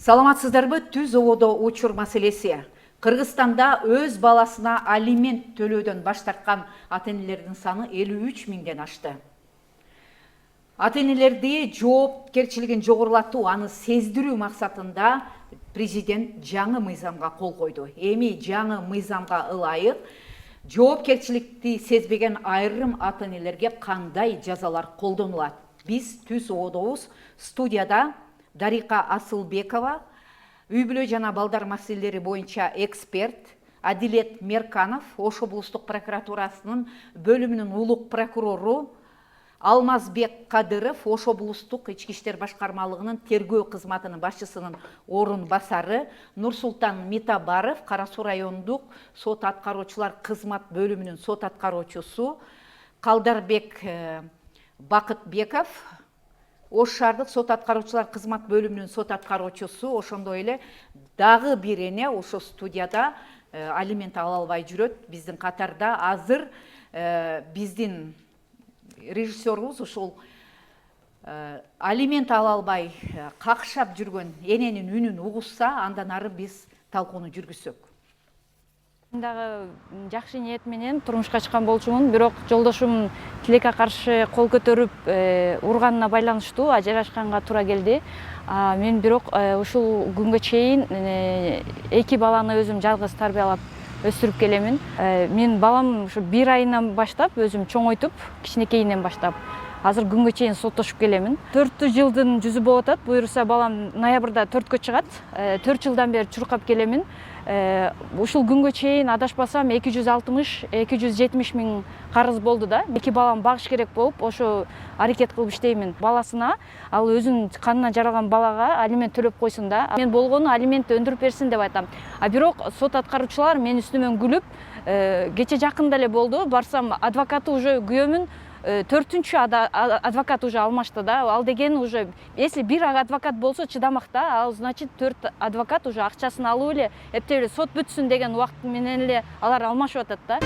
Саламатсыздарбы, түз ободо учур маселеси. Кыргызстанда өз баласына алимент төлөөдөн баш тарткан ата-энелердин саны 53 миңден ашты. Ата-энелерди жоопкерчилигин жогорулатуу, аны сездирүү максатында президент жаңы мыйзамга кол койду. Эми жаңы мыйзамга ылайык жоопкерчиликти сезбеген айрым ата-энелерге кандай жазалар колдонулат? Биз түз ободобуз студияда Дарика Асылбекова, үй-бүлө жана балдар маселелери боюнча эксперт, Адилет Мерканов, Ош облустук прокуратурасынын бөлүмүнүн улук прокурору, Алмазбек Кадыров, Ош облустук ички иштер башкармалыгынын тергөө кызматынын башчысынын орун басары, Нурсултан Митабаров, Кара Суу райондук сот аткаруучулар кызмат бөлүмүнүн сот аткаруучусу, Калдарбек Бакытбеков, Ош шаардык сот аткаруучулар кызмат бөлүмүнүн сот аткаруучусу, ошондой эле дагы бир эне ошо студияда алимент ала албай жүрөт. Биздин катарда азыр биздин режиссерубуз ушул алимент ала албай какшап жүргөн эненин үнүн угушса, андан ары биз талкууну жүргүзсөк. Дагы жакшы ниет менен турмушка чыккан болчумун, бирок жолдошум тилекке каршы кол көтөрүп урганына байланыштуу ажырашканга туура келди. Мен бирок ушул күнгө чейин 2 баланы өзүм жалгыз тарбиялап өстүрүп келемин. Мен балам ушу 1 айынан баштап өзүм чоңойтуп, кичинекейинен баштап азыр күнгө чейин соттошуп келемин. 4 жылдын жүзү болуп атат. Буюрса балам ноябрда 4кө чыгат. 4 жылдан бери чуркап келемин. Ушул күнгө чейин адашпасам 260-270 миң карыз болду да. 2 балам багыш керек болуп, ошо аракет кылып иштеймин. Баласына, ал өзүнүн канына жаралган балага алимент төлөп койсун да. Мен болгону алиментти өндүрүп берсин деп айтам. Бирок сот аткаруучулар мен үстүмөн күлүп, кече жакында эле болду. Барсам адвокаты уже күйөөмүн 4-чү адвокат уже алмашты да. Ал деген уже, если 1 адвокат болсо чыдамак да, ал значит 4 адвокат уже акчасын алып эле, эптеп эле сот бүтсүн деген убакыт менен эле алар алмашып атат да.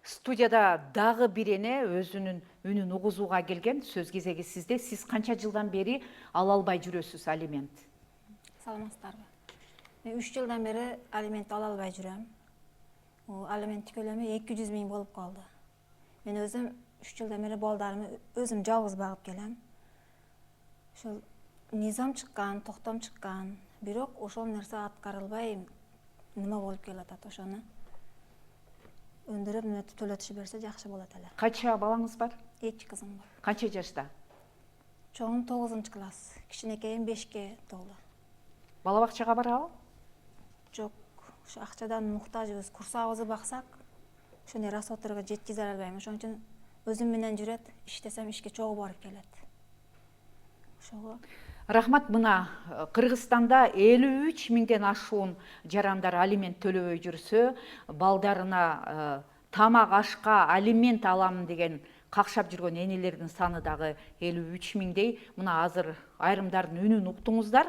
Студияда дагы бир эне өзүнүн үнүн угузууга келген. Сөз кезеги сизде. Сиз канча жылдан бери ала албай жүрөсүз алимент? Саламатсыздарбы. Мен 3 жылдан бери алимент ала албай жүрөм. Алимент көлөмү 200 миң болуп калды. Мен өзүм 3 жылдан бери балдарымы өзүм жалгыз багып келем. Ошол низам чыккан, токтом чыккан, бирок ошол нерсе аткарылбай нема болуп келатат. Ошону өндүрүп төлөтүшүп берсе жакшы болот эле. Канча балаңыз бар? 2 кызым бар. Канча жашта? Чоңум 9-класс, кичинекейим 5-ке толду. Бала бакчага барабы? Жок. Ошо акчадан муктажбыз. Курсагыбызды баксак, ошону расходторго жеткизе албайм. Ошон үчүн өзүм менен жүрөт, иштесем ишке чогуу барып келет. Ошого Рахмат. Мына Кыргызстанда 53 миңден ашуун жарандар алимент төлөбөй жүрсө, балдарына тамак ашка алимент алам деген какшап жүргөн энелердин саны дагы 53 миңдей. Мына азыр айрымдардын үнүн уктуңуздар.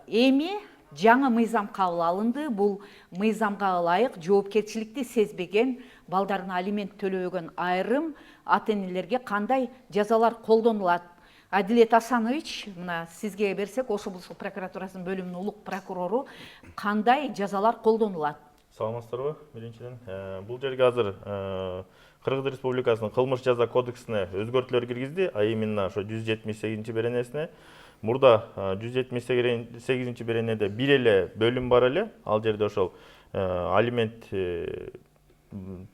Эми жаңы мыйзам кабыл алынды. Бул мыйзамга ылайык жоопкерчиликти сезбеген, балдарына алимент төлөбөгөн айрым ата-энелерге кандай жазалар колдонулат? Адилет Асанович, мына сизге берсек, Ош облустук прокуратурасынын бөлүмүнүн улук прокурору, кандай жазалар колдонулат? Саламатсыздарбы? Биринчиден, бул жерге азыр Кыргыз Республикасынын кылмыш жаза кодексине өзгөртүүлөр киргизди, а именно ошо 178-беренесине. Мурда 178-беренеде бир эле бөлүм бар эле. Ал жерде ошол алимент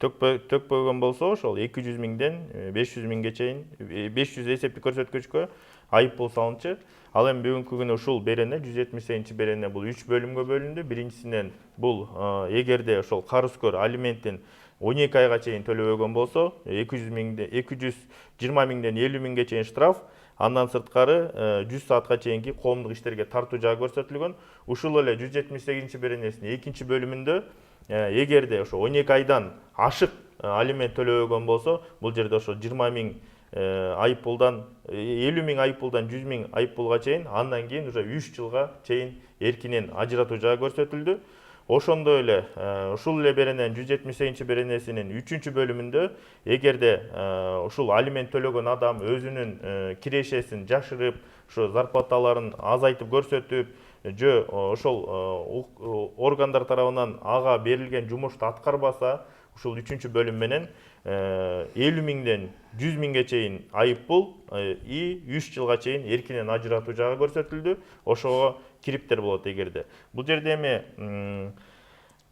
төкпөгөн болсо, ошол 200 миңден 500 миңге чейин 500 эсептик көрсөткүчкө айып пул салынчу. Ал эми бүгүнкү күнү ушул берене 178-берене бул 3 бөлүмгө бөлүндү. Биринчисинен бул эгерде ошол карызкөр алименттин 12 айга чейин төлөбөгөн болсо, 220 миңден 50 миңге чейин штраф, андан сырткары 100 саатка чейинки коомдук иштерге тартуу жагы көрсөтүлгөн. Ушул эле 178-беренесинин 2-чи бөлүмүндө эгерде ошо 12 айдан ашык алимент төлөбөгөн болсо, бул жерде ошо 20 миң айып пулдан 50 миң айып пулдан 100 миң айып пулга чейин, андан кийин уже 3 жылга чейин эркинен ажыратуу жагы көрсөтүлдү. Ошондой эле ушул эле беренен 178 беренесинин 3-бөлүмүндө эгерде ушул алимент төлөгөн адам өзүнүн кирешесин жашырып, ушу зарплаталарын азайтып көрсөтүп, же ошол органдар тарабынан ага берилген жумушту аткарбаса, ушул 3-бөлүм менен 50 миңден 100 миңге чейин айыппул и 3 жылга чейин эркинен ажыратуу жагы көрсөтүлдү. Ошого кириптер болот эгерде. Бул жерде эми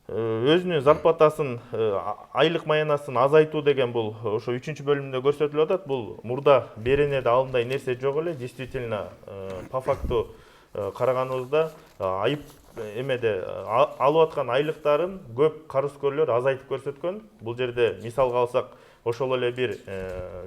өзүнүн зарплатасын, айлык маянасын азайтуу деген бул ошо 3-бөлүмдө көрсөтүлүп атат. Бул мурда беренеде алындай нерсе жок эле. Действительно, по факту караганыбызда айып эмеде алып аткан айлыктарын көп карызкөрлөр азайтып көрсөткөн. Бул жерде мисалга алсак, ошол эле бир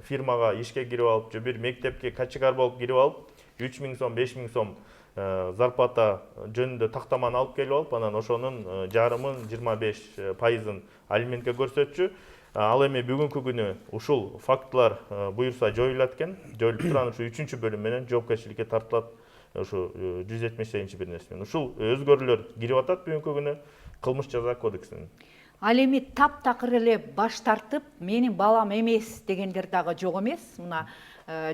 фирмага ишке кирип алып, же бир мектепке качыгар болуп кирип алып, 3 миң сом, 5 миң сом зарплата жөнүндө тактаманы алып келип алып, анан ошонун жарымын, 25%-ын алиментке көрсөтчү. Ал эми бүгүнкү күнү ушул фактылар буюрса жоюлат экен. Жоюлуп турган ушу 3-бөлүм менен жоопкерчиликке тартылат. Ушу 178 беренесинен. Ушул өзгөрүүлөр кирип атат бүгүнкү күнү кылмыш жаза кодексине. Ал эми таптакыр эле баш тартып, менин балам эмес дегендер дагы жок эмес. Мына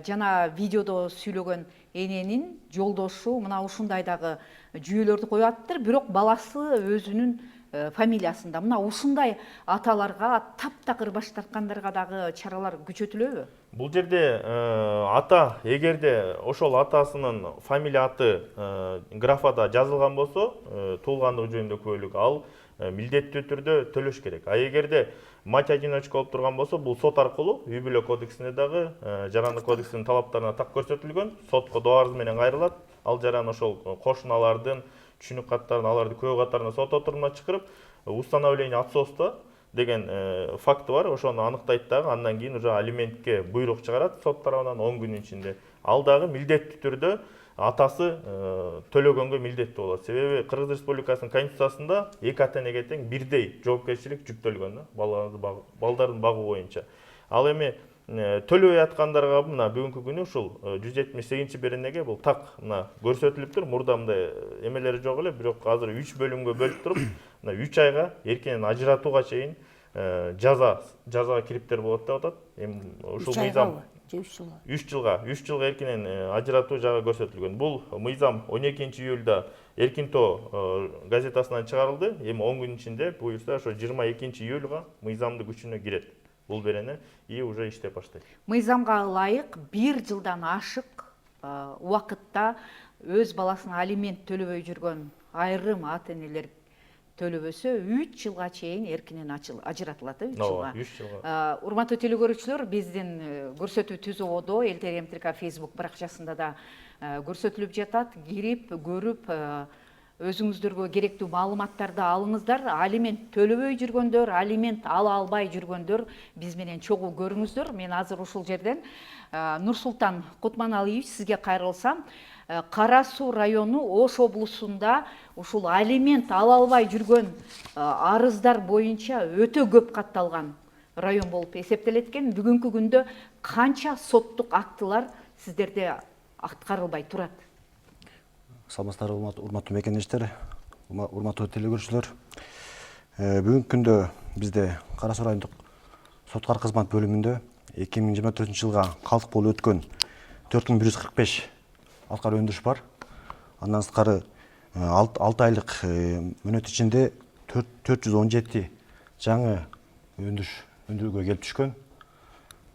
жана видеодо сүйлөгөн эненин жолдошу мына ушундай дагы жүйөлөрдү коюп атыптыр, бирок баласы өзүнүн фамилиясында. Мына ушундай аталарга, таптакыр баш тарткандарга дагы чаралар күчөтүлөбү? Бул жерде ата, эгерде ошол атасынын фамилия аты графада жазылган болсо, туулгандыгы жөнүндө күбөлүк, ал милдеттүү түрдө төлөш керек. А эгерде мать одиночка болуп турган болсо, бул сот аркылуу үй бүлө кодексине дагы, жарандык кодексинин талаптарына так көрсөтүлгөн, сотко доо арыз менен кайрылат. Ал жаран ошол кошуналардын түшүнүк каттарын, аларды күбө катарына сот отурумуна чакырып, установление отцовства деген факты бар, ошону аныктайт дагы, андан кийин уже алиментке буйрук чыгарат сот тарабынан 10 күнүн ичинде. Ал дагы милдеттүү түрдө атасы төлөгөнгө милдеттүү болот. Себеби Кыргыз Республикасынын конституциясында эки ата энеге тең бирдей жоопкерчилик жүктөлгөн, балдарын багуу боюнча. Ал эми төлөбөй аткандарга мына бүгүнкү күнү ушул 178 беренеге бул так мына көрсөтүлүптүр. Мурда мындай эмелери жок эле, бирок азыр 3 бөлүмгө бөлүп туруп, мына 3 айга эркинен ажыратууга чейин жазага кириптер болот деп атат. Эми ушул мыйзам 3 жылга эркинен ажыратуу жагы көрсөтүлгөн. Бул мыйзам 12-июлда Эркинтоо газетасынан чыгарылды. Эми 10 күн ичинде буюрса ошо 22-июлга мыйзамдын күчүнө кирет. Бул берене и уже иштеп баштайт. Мыйзамга ылайык 1 жылдан ашык убакытта өз баласына алимент төлөбөй жүргөн айрым ата энелер төлөбөсө 3 жылга чейин эркинен ажыратылат. 3 жылга. 3 жылга. Урматтуу телекөрүүчүлөр, биздин көрсөтүү түз ободо Элтер МТК Facebook баракчасында да көрсөтүлүп жатат. Кирип, көрүп, өзүңүздөргө керектүү маалыматтарды алыңыздар. Алимент төлөбөй жүргөндөр, алимент ала албай жүргөндөр биз менен чогуу көрүңүздөр. Мен азыр ушул жерден Нурсултан Кутманалиевич сизге кайрылсам, Кара Суу району Ош облусунда ушул алимент ала албай жүргөн арыздар боюнча өтө көп катталган район болуп эсептелет экен. Бүгүнкү күндө канча соттук актылар сиздерде аткарылбай турат? Саламатсыздарбы, урматтуу мекендештер, урматтуу телекөрүүчүлөр. Бүгүнкү күндө бизде Кара Суу райондук соткар кызмат бөлүмүндө 2024 жылга калдык болуп өткөн 4145 алкар өндүрүш бар. Андан сырткары 6 айлык мөөнөт ичинде 417 жаңы өндүрүүгө келип түшкөн.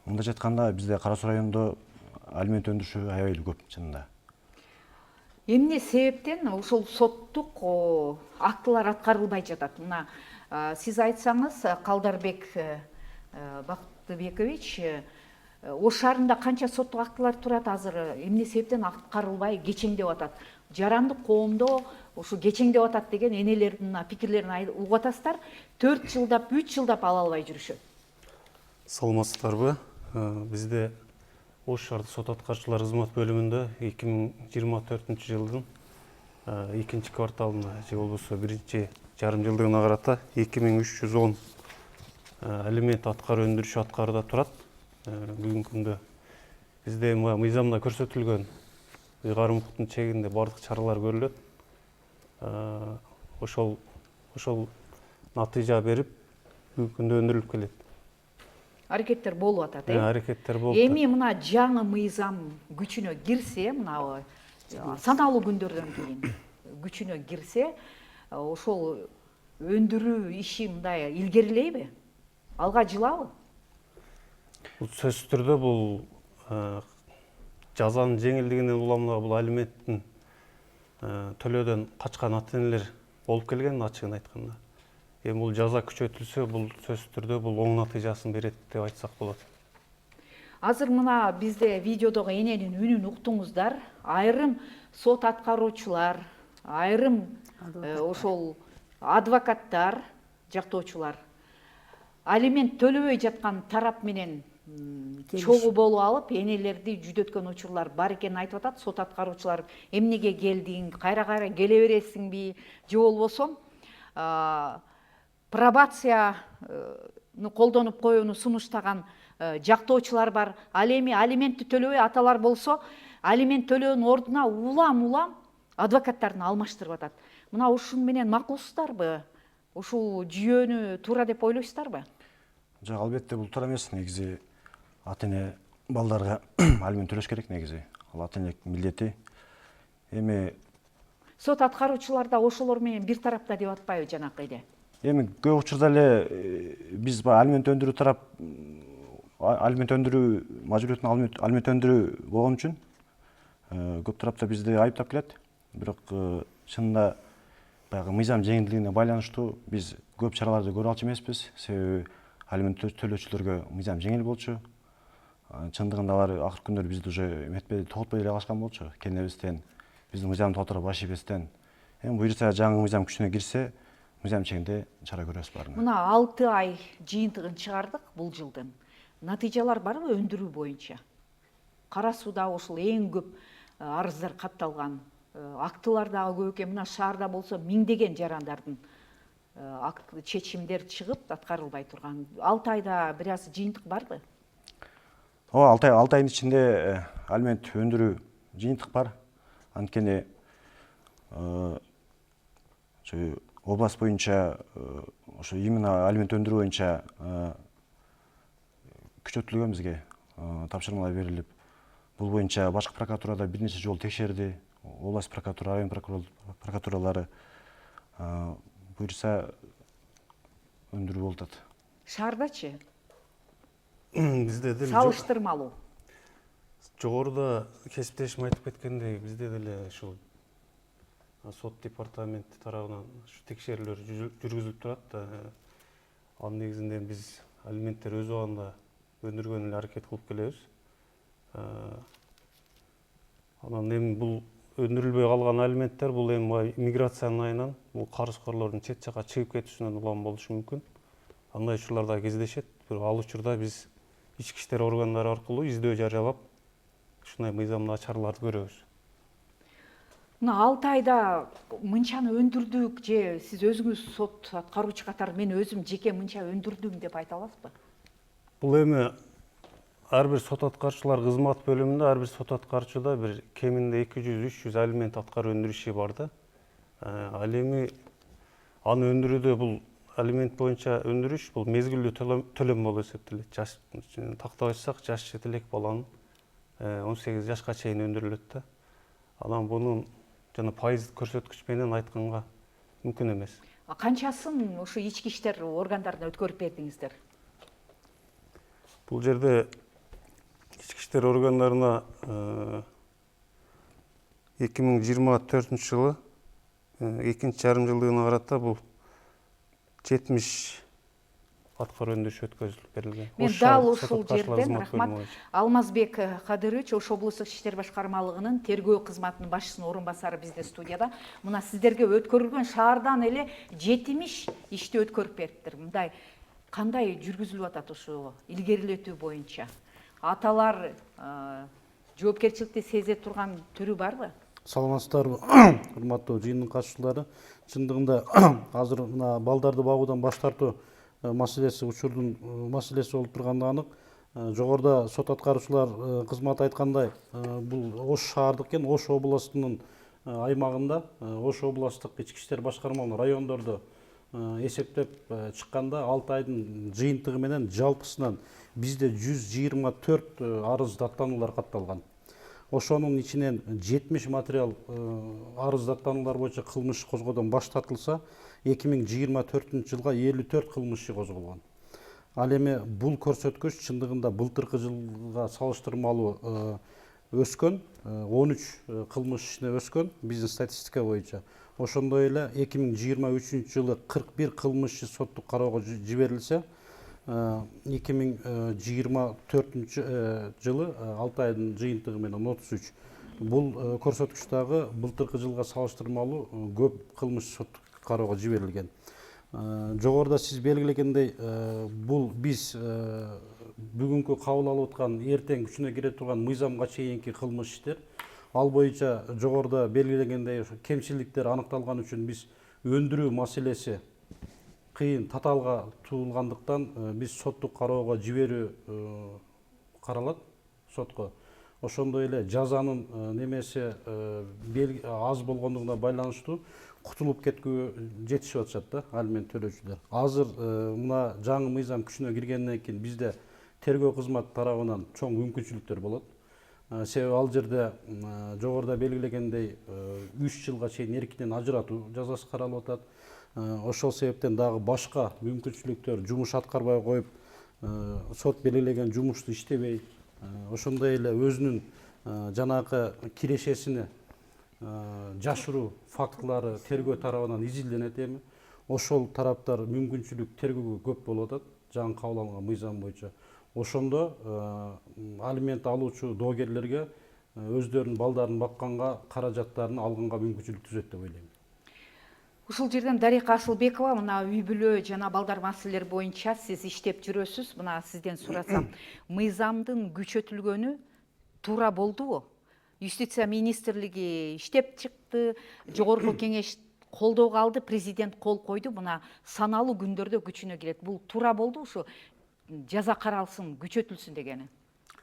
Мындайча айтканда бизде Кара Суу районунда алимент өндүрүшү аябай көп чынында. Эмне себептен ушул соттук актылар аткарылбай жатат? Мына сиз айтсаңыз, Калдарбек Бактыбекович, Ош шаарында канча соттук актылар турат азыр? Эмне себептен аткарылбай кечеңдеп атат? Жарандык коомдо ушу кечеңдеп атат деген энелердин пикирлерин угуп атасыздар. 4 жылдап, 3 жылдап ала албай жүрүшөт. Саламатсыздарбы? Бизде Ош шаардык сот аткарчылар кызмат бөлүмүндө 2024 жылдын 2 кварталына же болбосо 1 жарым жылдыгына карата 2310 алимент аткаруу өндүрүшү аткарууда турат. Бүгүнкү күндө бизде мыйзамда көрсөтүлгөн ыйгарым укуктун чегинде бардык чаралар көрүлөт. Ошол ошол натыйжа берип бүгүнкү күндө өндүрүлүп келет. Аракеттер болуп атат, Аракеттер болуп эми мына жаңы мыйзам күчүнө кирсе, мына саналуу күндөрдөн кийин күчүнө кирсе, ошол өндүрүү иши мындай илгерилейби? Алга жылабы? Бул сөзсүз түрдө бул жазанын жеңилдигинен улам бул алименттин төлөөдөн качкан ата энелер болуп келген, ачыгын айтканда. Эми бул жаза күчөтүлсө, бул сөзсүз түрдө бул оң натыйжасын берет деп айтсак болот. Азыр мына бизде видеодогу эненин үнүн уктуңуздар. Айрым сот аткаруучулар, айрым ошол адвокаттар, жактоочулар алимент төлөбөй жаткан тарап менен чогуу болуп алып, энелерди жүдөткөн учурлар бар экенин айтып атат. Сот аткаруучулар эмнеге келдиң, кайра келе бересиңби, же болбосо пробацияны колдонуп коюуну сунуштаган жактоочулар бар. Ал эми алиментти төлөбөй аталар болсо, алимент төлөөнүн ордуна улам адвокаттарын алмаштырып атат. Мына ушун менен макулсуздарбы? Ушул жүйөнү туура деп ойлойсуздарбы? Жок, албетте бул туура эмес. Негизи ата эне балдарга алимент төлөш керек негизи. Ал ата энелик милдети. Эми Сот аткаруучулар да ошолор менен бир тарапта деп атпайбы жанакы эле? эми көп учурда эле биз алимент өндүрүү тарап алимент өндүрүү мажбуриятын алимент өндүрүү болгон үчүн көп тарапта бизди айыптап келет. Бирок чынында баягы мыйзам жеңилдигине байланыштуу биз көп чараларды көрүп алчу эмеспиз. Себеби алимент төлөөчүлөргө мыйзам жеңил болчу. Чындыгында алар акыркы күндөрү бизди уже эметпей, тоготпой эле калышкан болчу. Кенебизден, биздин мыйзамды толтура баш ийбестен. Эми буюрса жаңы мыйзам күчүнө кирсе, мыйзам чегинде чара көрөбүз баарына. Мына 6 ай жыйынтыгын чыгардык бул жылдын. Натыйжалар барбы өндүрүү боюнча? Кара сууда ошол эң көп арыздар катталган. Актылар дагы көп экен. Мына шаарда болсо миңдеген жарандардын чечимдер чыгып аткарылбай турган. 6 айда бир аз жыйынтык барбы? Ооба, 6 айдын ичинде алимент өндүрүү жыйынтык бар. Анткени область боюнча ошо именно алимент өндүрүү боюнча күчөтүлгөн бизге тапшырмалар берилип, бул боюнча башкы прокуратурада бир нече жолу текшерди. Область прокуратура, район прокуратуралары буюрса өндүрүү болуп атат. Шаардачы? Бизде деле Салыштырмалуу. жогоруда кесиптешим айтып кеткендей, бизде деле ушул сот департаменти тарабынан текшерүүлөр жүргүзүлүп турат да. Анын негизинде биз алименттер өз убагында өндүргөн эле аракет кылып келебиз. Анан эми бул өндүрүлбөй калган алименттер бул эми миграциянын айынан бул карызкорлордун чет жакка чыгып кетишинен улам болушу мүмкүн. Андай учурлар да кездешет. Бирок ал учурда биз ички иштер органдары аркылуу издөө жарыялап, ушундай мыйзамдагы чараларды көрөбүз. Мына 6 айда мынчаны өндүрдүк же сиз өзүңүз сот аткаруучу катары мен өзүм жеке мынча өндүрдүм деп айта аласызбы? Бул эми ар бир сот аткаруучулар кызмат бөлүмүндө ар бир сот аткаруучуда бир кеминде 200-300 алимент аткаруу өндүрүү иши бар да. Ал эми аны өндүрүүдө бул алимент боюнча өндүрүш бул мезгилдүү төлөм болуп эсептелет. Тактабайсак жаш жетелек баланын 18 жашка чейин өндүрүлөт да. Анан бунун жана пайыз көрсөткүч менен айтканга мүмкүн эмес. Канчасын ушу ички иштер органдарына өткөрүп бердиңиздер? Бул жерде ички иштер органдарына 2024 жылы экинчи жарым жылдыгына карата бул 70 аткаруу өндүрүш өткөзүлүп берилген. Мен дал ушул жерден рахмат Алмазбек Кадырович, Ош облустук иштер башкармалыгынын тергөө кызматынын башчысынын орун басары бизде студияда. Мына сиздерге өткөрүлгөн шаардан эле 70 ишти өткөрүп бериптир. Мындай кандай жүргүзүлүп атат ушу илгерилетүү боюнча? Аталар жоопкерчиликти сезе турган түрү барбы? Саламатсыздарбы, урматтуу жыйындын катышуучулары. Чындыгында азыр мына балдарды багуудан баш тартуу маселеси учурдун маселеси болуп турганы анык. Жогоруда сот аткаруучулар кызматы айткандай, бул Ош шаардык экен, Ош областынын аймагында, Ош областтык ички иштер башкармалыгынын райондордо эсептеп чыкканда 6 айдын жыйынтыгы менен жалпысынан бизде 124 арыз даттануулар катталган. Ошонун ичинен 70 материал арыз даттануулар боюнча кылмыш козгоодон баш тартылса, 2024 жылга 54 кылмыш иши козголгон. Ал эми бул көрсөткүч чындыгында былтыркы жылга салыштырмалуу өскөн, 13 кылмыш ишине өскөн биздин статистика боюнча. Ошондой эле 2023 жылы 41 кылмыш иши соттук кароого жиберилсе, 2024 жылы 6 айдын жыйынтыгы менен 33. Бул көрсөткүч дагы былтыркы жылга салыштырмалуу көп кылмыш соттук кароого жиберилген. Жогоруда сиз белгилегендей, бул биз бүгүнкү кабыл алып аткан эртең күчүнө кире турган мыйзамга чейинки кылмыш иштер. Ал боюнча жогоруда белгилегендей кемчиликтер аныкталган үчүн биз өндүрүү маселеси кыйын татаалга туулгандыктан биз соттук кароого жиберүү каралат сотко. Ошондой эле жазанын немеси аз болгондугуна байланыштуу кутулуп кеткүгө жетишип атышат да алимент төлөөчүлөр. Азыр мына жаңы мыйзам күчүнө киргенден кийин бизде тергөө кызматы тарабынан чоң мүмкүнчүлүктөр болот. Себеби ал жерде жогоруда белгилегендей 3 жылга чейин эркинен ажыратуу жазасы каралып атат. Ошол себептен дагы башка мүмкүнчүлүктөр жумуш аткарбай коюп, сот белгилеген жумушту иштебей, ошондой эле өзүнүн жанагы кирешесини жашыруу фактылары тергөө тарабынан изилденет эми. Ошол тараптар мүмкүнчүлүк тергөөгө көп болуп атат жаңы кабыл алынган мыйзам боюнча. Ошондо алимент алуучу доогерлерге өздөрүнүн балдарын бакканга каражаттарын алганга мүмкүнчүлүк түзөт деп ойлойм. Ушул жерден Дарика Асылбекова, мына үй бүлө жана балдар маселелери боюнча сиз иштеп жүрөсүз. Мына сизден сурасам, мыйзамдын күчөтүлгөнү туура болдубу? Юстиция министрлиги иштеп чыкты, жогорку кеңеш колдоого алды, президент кол койду. Мына саналуу күндөрдө күчүнө кирет. Бул туура болду ушу жаза каралсын, күчөтүлсүн дегени.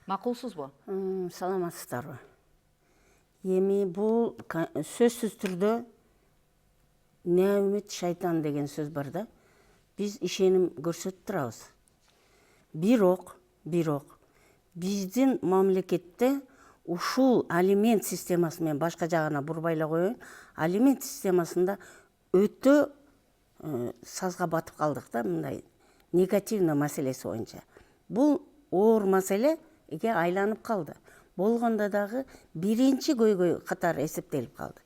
Макулсузбу? Саламатсыздарбы? Эми бул сөзсүз түрдө не үмүт шайтан деген сөз бар да. Биз ишеним көрсөтүп турабыз. Бирок биздин мамлекетте ушул алимент системасы, мен башка жагына бурбай эле коеюн, алимент системасында өтө сазга батып калдык да, мындай негативный маселеси боюнча. Бул оор маселеге айланып калды. Болгондо дагы биринчи көйгөй катары эсептелип калды.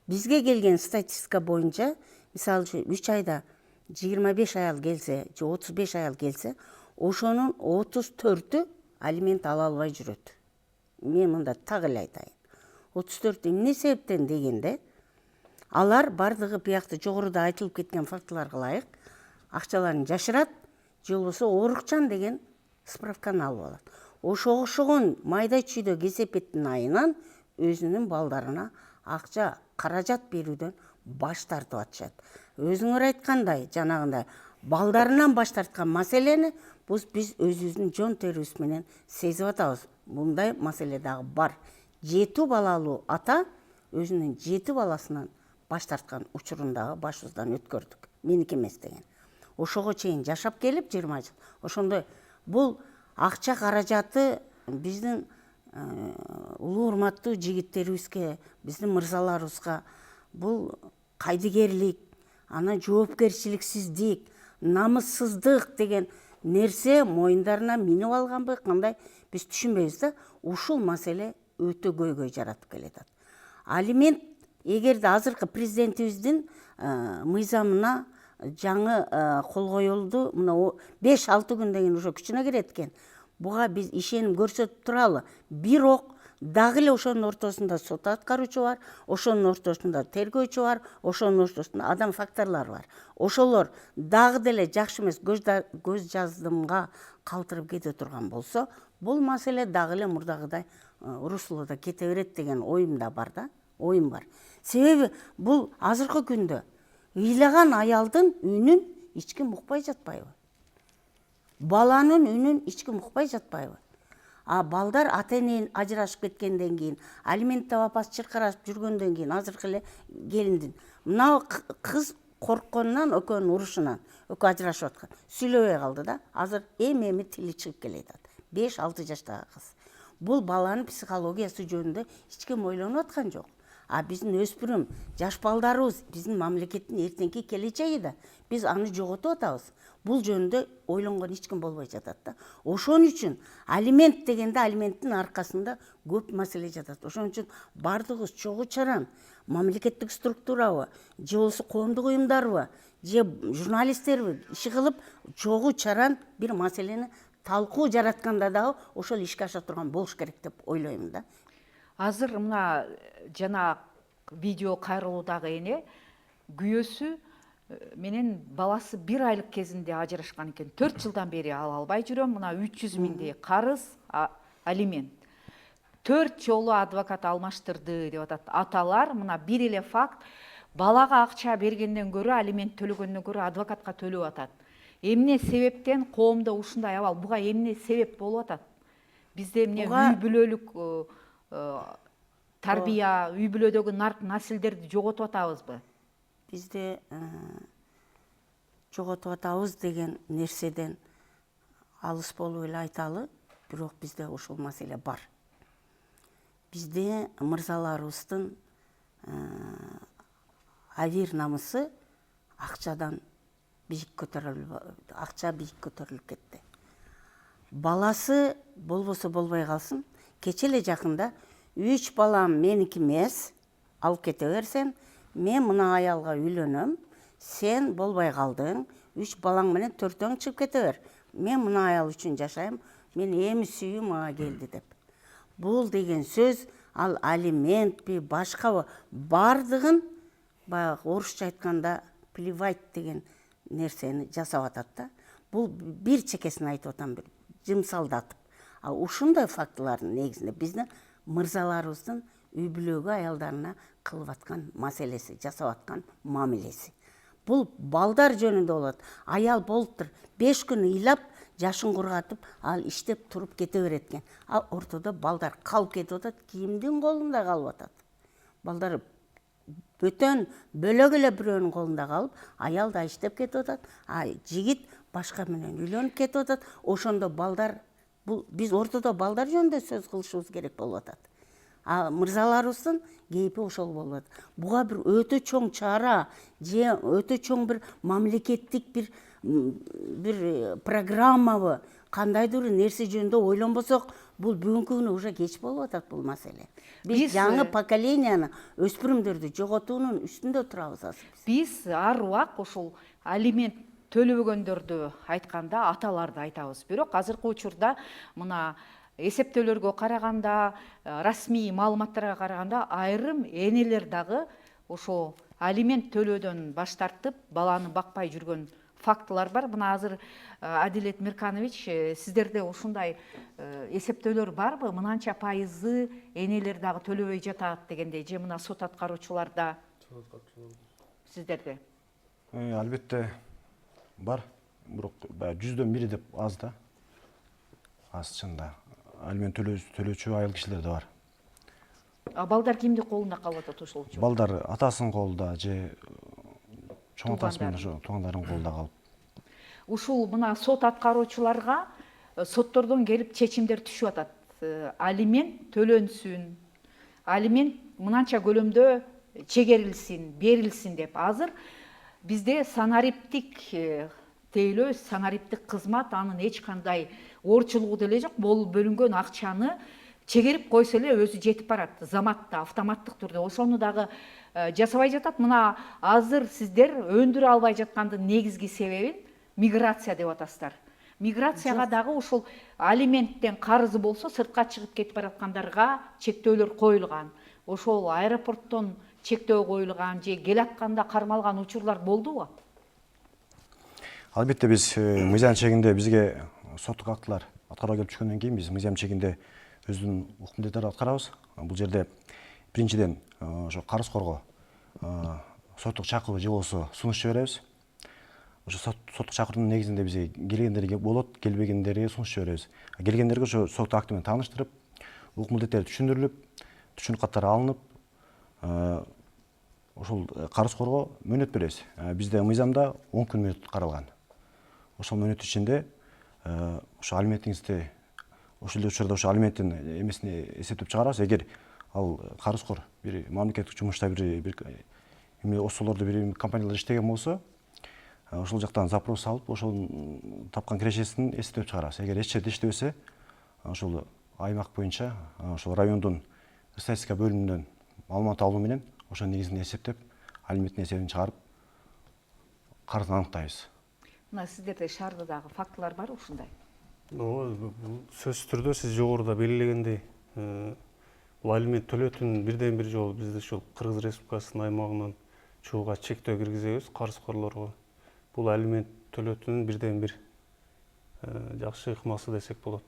Бизге келген статистика боюнча, мисалы үчүн 3 айда 25 аял келсе, же 35 аял келсе, ошонун 34-ü алимент ала албай жүрөт. Мен мында так эле айтайын. 34 эмне себептен дегенде, алар бардыгы биякты жогоруда айтылып кеткен фактыларга ылайык акчаларын жашырат, же болбосо оорукчан деген справканы алып алат. Ошого окшогон майда чүйдө кесепеттин айынан өзүнүн балдарына акча, каражат берүүдөн баш тартып атышат. Өзүңөр айткандай, жанагындай балдарынан баш тарткан маселени биз өзүбүздүн жон терибиз менен сезип атабыз. Мындай маселе дагы бар. 7 балалуу ата өзүнүн 7 баласынан баш тарткан учурун дагы башыбыздан өткөрдүк. Меники эмес деген. Ошого чейин жашап келип 20 жыл. Ошондой бул акча каражаты биздин улуу урматтуу жигиттерибизге, биздин мырзаларыбызга бул кайдыгерлик, ана жоопкерчиликсиздик, намыссыздык деген нерсе моюндарына минип алганбы, кандай биз түшүнбөйбүз да. Ушул маселе өтө көйгөй жаратып келатат. Алимент эгерде азыркы президентибиздин мыйзамына жаңы кол коюлду, мына 5-6 күн деген уже күчүнө кирет экен. Буга биз ишеним көрсөтүп туралы. Бирок дагы эле ошонун ортосунда сот аткаруучу бар, ошонун ортосунда тергөөчү бар, ошонун ортосунда адам факторлор бар. Ошолор дагы деле жакшы эмес көз жаздымга калтырып кете турган болсо, бул маселе дагы эле мурдагыдай руслоодо кете берет деген оюм да бар да, оюм бар. Себеби бул азыркы күндө ыйлаган аялдын үнүн эч ким укпай жатпайбы? Баланын үнүн эч ким укпай жатпайбы? А балдар ата-энен ажырашып кеткенден кийин, алимент тап апасы чыркырашып жүргөндөн кийин азыркы эле келиндин мына кыз коркконунан, экөөнүн урушунан, экөө ажырашып аткан. Сүйлөбөй калды да. Азыр эми тили чыгып келет. 5-6 жаштагы кыз. Бул баланын психологиясы жөнүндө эч ким ойлонуп аткан жок. А биздин өспүрүм, жаш балдарыбыз, биздин мамлекеттин эртеңки келечеги да. Биз аны жоготуп атабыз. Бул жөнүндө ойлонгон эч ким болбой жатат да. Ошон үчүн алимент дегенде алименттин аркасында көп маселе жатат. Ошон үчүн бардыгыбыз чогуу чаран мамлекеттик структурабы, же болбосо коомдук уюмдарбы, же журналисттерби иши кылып, чогуу чаран бир маселени талкуу жаратканда дагы ошол ишке аша турган болуш керек деп ойлойм да. Азыр мына жана видео кайрылуудагы эне күйөөсү менен баласы 1 айлык кезинде ажырашкан экен. 4 жылдан бери ала албай жүрөм. Мына 300 миңдей карыз алимент. 4 жолу адвокат алмаштырды деп атат. Аталар мына бир эле факт, балага акча бергенден көрө, алимент төлөгөндөн көрө адвокатка төлөп атат. Эмне себептен коомдо ушундай абал? Буга эмне себеп болуп атат? Бизде эмне үй бүлөлүк тарбия, үй бүлөдөгү наслдерди жоготуп атабызбы? Бизде жоготуп атабыз деген нерседен алыс болуп эле айталы, бирок бизде ушул маселе бар. Бизде мырзаларыбыздын авир намысы акчадан бийик көтөрүлүп кетти. Баласы болбосо болбой калсын, кече эле жакында 3 балам меники эмес, алып кете берсен, мен мына аялга үйлөнөм, сен болбой калдың, 3 балаң менен 4-өң чыгып кете бер. Мен мына аял үчүн жашайм, мен эми сүйүү мага келди деп. Бул деген сөз, ал алиментпи, башкабы бардыгын баягы орусча айтканда плевать деген нерсени жасап атат да. Бул бир чекесин айтып атам, бир жымсалдатып. А ушундай фактылардын негизинде биздин мырзаларыбыздын үй бүлөгө аялдарына кылып аткан маселеси, жасап аткан мамилеси. Бул балдар жөнүндө болот. Аял болуптур, 5 күн ыйлап, жашын кургатып, ал иштеп туруп кете берет экен. А ортодо балдар калып кетип атат, кимдин колунда калып атат? Балдар бөтөн бөлөк эле бирөөнүн колунда калып, аял да иштеп кетип атат, а жигит башка менен үйлөнүп кетип атат. Ошондо балдар, бул биз ортодо балдар жөнүндө сөз кылышыбыз керек болуп атат. А мырзаларыбыздын кейпи ошол болуп атат. Буга бир өтө чоң чара, же өтө чоң бир мамлекеттик бир программабы, кандайдыр нерсе жөнүндө ойлонбосок, бул бүгүнкү күнү уже кеч болуп атат бул маселе. Биз жаңы поколенияны, өспүрүмдөрдү жоготуунун үстүндө турабыз азыр. Биз ар убак ошол алимент төлөбөгөндөрдү айтканда аталарды айтабыз. Бирок азыркы учурда мына эсептөөлөргө караганда, расмий маалыматтарга караганда айрым энелер дагы ошо алимент төлөөдөн баш тартып, баланы бакпай жүргөн фактылар бар. Мына азыр Адилет Мирканович, сиздерде ушундай эсептөөлөр барбы? Мынанча пайызы энелер дагы төлөбөй жатат дегендей, же мына сот аткаруучуларда? Сиздерде? Албетте бар. Бирок 100дөн 1 деп аз да. Аз чында. Алимент төлөөчү айыл кишилер да бар. А балдар кимдин колунда калып атат ошол үчүн? Балдар атасынын колунда же чоң атасы менен ошо туугандарынын колунда калып. Ушул мына сот аткаруучуларга соттордон келип чечимдер түшүп атат. Алимент төлөнсүн, алимент мынанча көлөмдө чегерилсин, берилсин деп. Азыр бизде санариптик тейлөө, санариптик кызмат, анын эч кандай орчулугу деле жок. Бул бөлүнгөн акчаны чегерип койсо эле өзү жетип барат. Заматта, автоматтык түрдө. Ошону дагы жасабай жатат. Мына азыр сиздер өндүрө албай жаткандын негизги себебин миграция деп атасыздар. Миграцияга дагы ушул алименттен карызы болсо сыртка чыгып кетип бараткандарга чектөөлөр коюлган. Ошол аэропорттон чектөө коюлган же келатканда кармалган учурлар болдубу? Албетте биз мыйзам чегинде бизге соттук актылар аткарууга келип түшкөндөн кийин биз мыйзам чегинде өзүнүн укмун аткарабыз. Бул жерде биринчиден ошо карыз коргоо соттук чакыруу же болсо сунуш жиберебиз. Ошо соттук чакыруунун негизинде бизге келгендерге болот, келбегендерге сунуш жиберебиз. Келгендерге ошо соттук акты менен тааныштырып, укмун түшүндүрүлүп, түшүнүк каттары алынып, ошол карыз коргоо мөөнөт беребиз. Бизде мыйзамда 10 күн мөөнөт каралган. Ошол мөөнөт ичинде ошо алиментиңизди ошол эле учурда ошо алименттин эмесини эсептеп чыгарабыз. Эгер ал карызкор бир мамлекеттик жумушта бир эме осолордо бир компаниялар иштеген болсо, ошол жактан запрос салып, ошол тапкан кирешесин эсептеп чыгарабыз. Эгер эч жерде иштебесе, ошол аймак боюнча, ошол райондун статистика бөлүмүнөн маалымат алуу менен ошол негизинде эсептеп, алименттин эсебин чыгарып, карызын аныктайбыз. Мына сиздерде шаардагы фактылар бар ушундай? Бул сөзсүз түрдө сиз жогоруда белгилегендей, бул алимент төлөтүүнүн бирден бир жолу бизде ушул Кыргыз Республикасынын аймагынан чыгууга чектөө киргизебиз карызкорлорго. Бул алимент төлөтүүнүн бирден бир жакшы ыкмасы десек болот.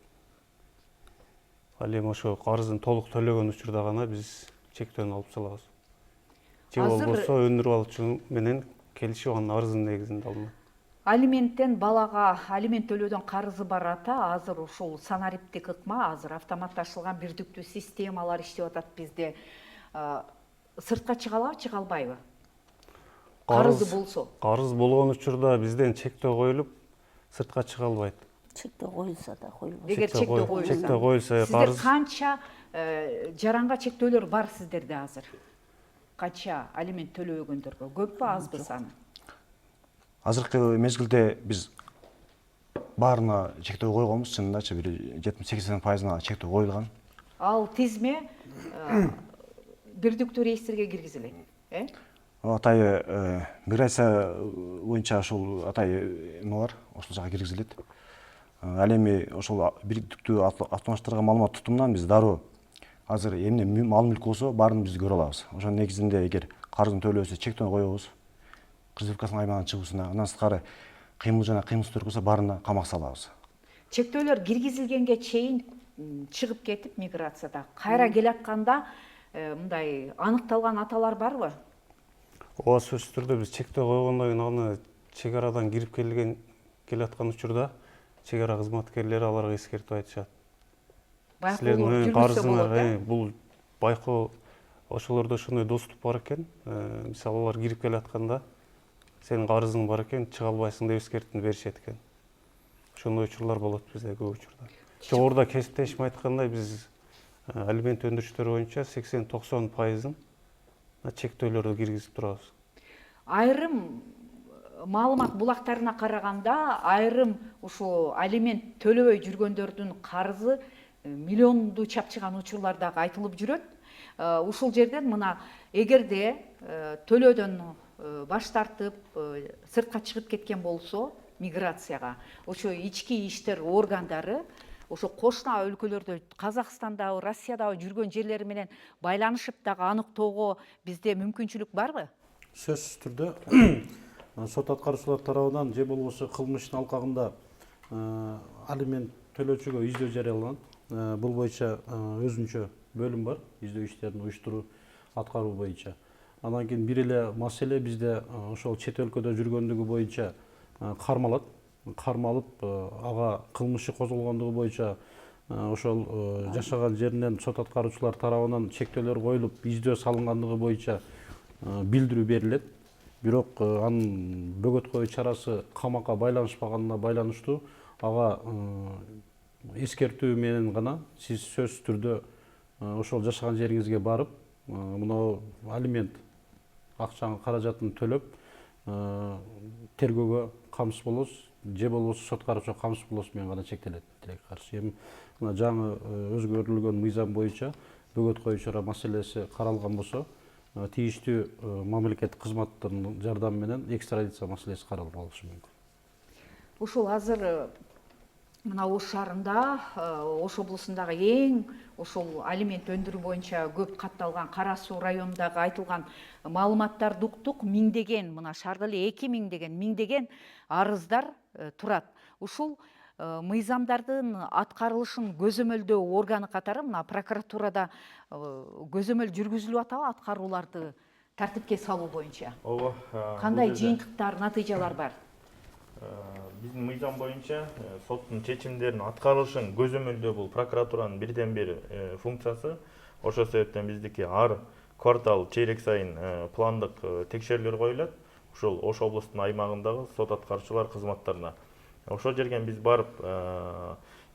Ал эми ошо карызын толук төлөгөн учурда гана биз чектөөнү алып салабыз. Же болбосо өндүрүп алуучу менен келишип анын арыздын негизинде алынат. Алименттен балага алимент төлөөдөн карызы бар ата азыр ушул санариптик ыкма, азыр автоматташылган бирдиктүү системалар иштеп атат бизде. Сыртка чыга алабы, чыга албайбы? Карызы болсо. Карыз болгон учурда бизден чектөө коюлуп, сыртка чыга албайт. Чектөө коюлса да коюлбайт. Эгер чектөө коюлса, сиздер канча жаранга чектөөлөр бар сиздерде азыр? Канча алимент төлөбөгөндөргө? Көппү, азбы саны? Азыркы мезгилде биз баарына чектөө койгонбуз, чынындачы бир 70-80%-на чектөө коюлган. Ал тизме бирдиктүү реестрге киргизилет, Атайы миграция боюнча ошол атайы эме бар, ошол жака киргизилет. Ал эми ошол бирдиктүү автоматташтырылган маалымат тутумунан биз дароо азыр эмне мал мүлк болсо баарын биз көрө алабыз. Ошонун негизинде эгер карызын төлөөсө чектөө коебуз. Кыргыз Республикасынын аймагынан чыгуусуна, андан сырткары кыймыл жана кыймылсыздуу болсо баарына камак салабыз. Чектөөлөр киргизилгенге чейин чыгып кетип миграцияда кайра келатканда мындай аныкталган аталар барбы? Ооба, сөзсүз түрдө биз чектөө койгондон кийин аны чек арадан кирип келаткан учурда чек ара кызматкерлери аларга эскертип айтышат. Силердин карызыңар бул байкоо ошолордо ошондой доступ бар экен. Мисалы алар кирип келатканда сенин карызың бар экен, чыга албайсың деп эскертүү беришет экен. Ошондой учурлар болот бизде көп учурда. Жогоруда кесиптешим айткандай биз алимент өндүрүштөр боюнча 80-90%-ын чектөөлөрдү киргизип турабыз. Айрым маалымат булактарына караганда, айрым ушу алимент төлөбөй жүргөндөрдүн карызы миллионду чапчыган учурлар дагы айтылып жүрөт. Ушул жерден мына эгерде төлөөдөн баш тартып сыртка чыгып кеткен болсо миграцияга, ошо ички иштер органдары ошо кошуна өлкөлөрдө, Казакстандагы, Россиядагы жүргөн жерлери менен байланышып дагы аныктоого бизде мүмкүнчүлүк барбы? Сөзсүз түрдө сот аткаруучулар тарабынан же болбосо кылмыштын алкагында алимент төлөөчүгө издөө жарыяланат. Бул боюнча өзүнчө бөлүм бар, издөө иштерин уюштуруу, аткаруу боюнча. Андан кийин бир эле маселе бизде ошол чет өлкөдө жүргөндүгү боюнча кармалат. Кармалып, ага кылмышы козголгондугу боюнча ошол жашаган жеринен сот аткаруучулар тарабынан чектөөлөр коюлуп, издөө салынгандыгы боюнча билдирүү берилет. Бирок анын бөгөт коюу чарасы камакка байланышпаганына байланыштуу ага эскертүү менен гана сиз сөзсүз түрдө ошол жашаган жериңизге барып, мына алимент акчанын каражатын төлөп, тергөөгө камсыз болосуз, же болбосо сотко каршы камсыз болосуз менен гана чектелет. Тилекке каршы эми мына жаңы өзгөртүлгөн мыйзам боюнча бөгөт коюу чара маселеси каралган болсо, тийиштүү мамлекеттик кызматтардын жардамы менен экстрадиция маселеси каралып алышы мүмкүн. Ушул азыр мына Ош шаарында, Ош облусундагы эң ошол алимент өндүрүү боюнча көп катталган Кара Суу районундагы айтылган маалыматтарды уктук. Миңдеген, мына шаарда эле 2000 миңдеген арыздар турат. Ушул мыйзамдардын аткарылышын көзөмөлдөө органы катары мына прокуратурада көзөмөл жүргүзүлүп атабы аткарууларды тартипке салуу боюнча? Ооба. Кандай жыйынтыктар, натыйжалар бар? Биздин мыйзам боюнча соттун чечимдеринин аткарылышын көзөмөлдөө бул прокуратуранын бирден бир функциясы. Ошол себептен биздики ар квартал чейрек сайын пландык текшерүүлөр коюлат. Ошол Ош облустунун аймагындагы сот аткаруучулар кызматтарына. Ошол жерге биз барып,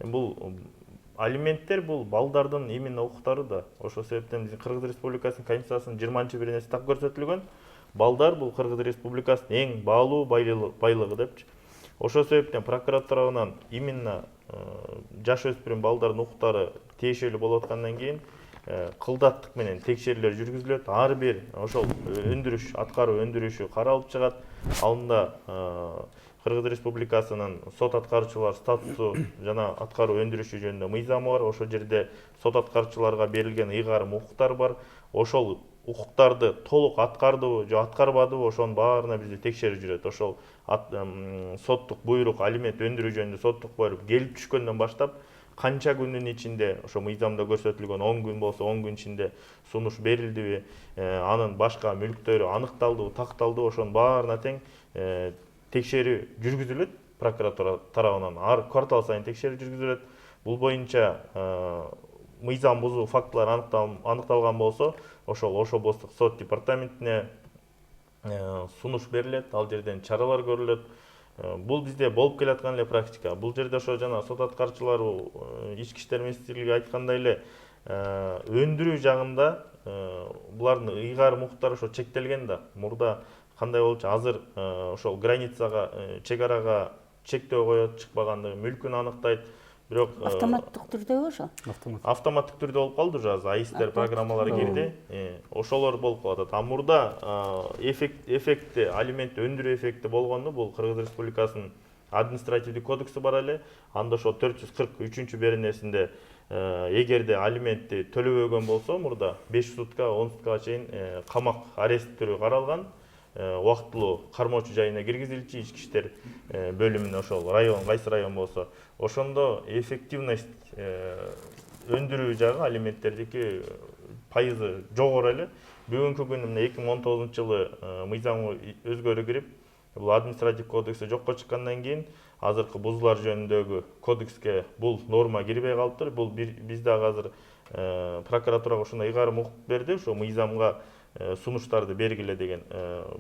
бул алименттер бул балдардын именно укуктары да. Ошол себептен биздин Кыргыз Республикасынын Конституциясынын 20-беренеси так көрсөтүлгөн. Балдар бул Кыргыз Республикасынын эң баалуу байлыгы депчи. Ошол себептен прокуратура тарабынан именно жаш өспүрүм балдардын укуктары тиешелүү болуп аткандан кийин кылдаттык менен текшерүүлөр жүргүзүлөт. Ар бир ошол өндүрүш, аткаруу өндүрүшү каралып чыгат. Алында Кыргыз Республикасынын сот аткаруучулар статусу жана аткаруу өндүрүшү жөнүндө мыйзамы бар. Ошол жерде сот аткаруучуларга берилген ыйгарым укуктар бар. Ошол укуктарды толук аткардыбы же аткарбадыбы, ошонун баарына бизди текшерип жүрөт. Ошол соттук буйрук, алимент өндүрүү жөнүндө соттук буйрук келип түшкөндөн баштап канча күндүн ичинде, ошо мыйзамда көрсөтүлгөн 10 күн болсо 10 күн ичинде сунуш берилдиби, анын башка мүлктөрү аныкталдыбы, такталдыбы, ошонун баарына тең текшерүү жүргүзүлөт прокуратура тарабынан. Ар квартал сайын текшерүү жүргүзүлөт. Бул боюнча мыйзам бузуу фактылар аныкталган болсо, ошол Ош облустук сот департаментине сунуш берилет, ал жерден чаралар көрүлөт. Бул бизде болуп келаткан эле практика. Бул жерде ошо жана сот аткаруучулар ички иштер министрлиги айткандай эле өндүрүү жагында булардын ыйгарым укуктары ошо чектелген да. Мурда кандай болчу, азыр ошол границага, чек арага чектөө коет, чыкпагандыгы, мүлкүн аныктайт. Бирок Автоматтык түрдөгү ошо? автоматтык түрдө болуп калды уже, азыр АИСтер программалары кирди. Ошолор болуп калат. А мурда эффекти, алимент өндүрүү эффекти болгону бул Кыргыз Республикасынын административдик кодекси бар эле. Анда ошо 443-беренесинде эгерде алиментти төлөбөгөн болсо, мурда 5 сутка, 10 суткага чейин камак арест түрү каралган. Убактылуу кармоочу жайына киргизилчи, ички иштер бөлүмүнө, ошол район, кайсы район болсо, ошондо эффективность өндүрүү жагы алименттердики пайызы жогору эле. Бүгүнкү күнү 2019-жылы мыйзамы өзгөрүү кирип, бул административ кодекси жокко чыккандан кийин азыркы бузуулар жөнүндөгү кодекске бул норма кирбей калыптыр. Бул биз дагы азыр прокуратурага ушундай ыйгарым укук берди, ошо мыйзамга сунуштарды бергиле деген.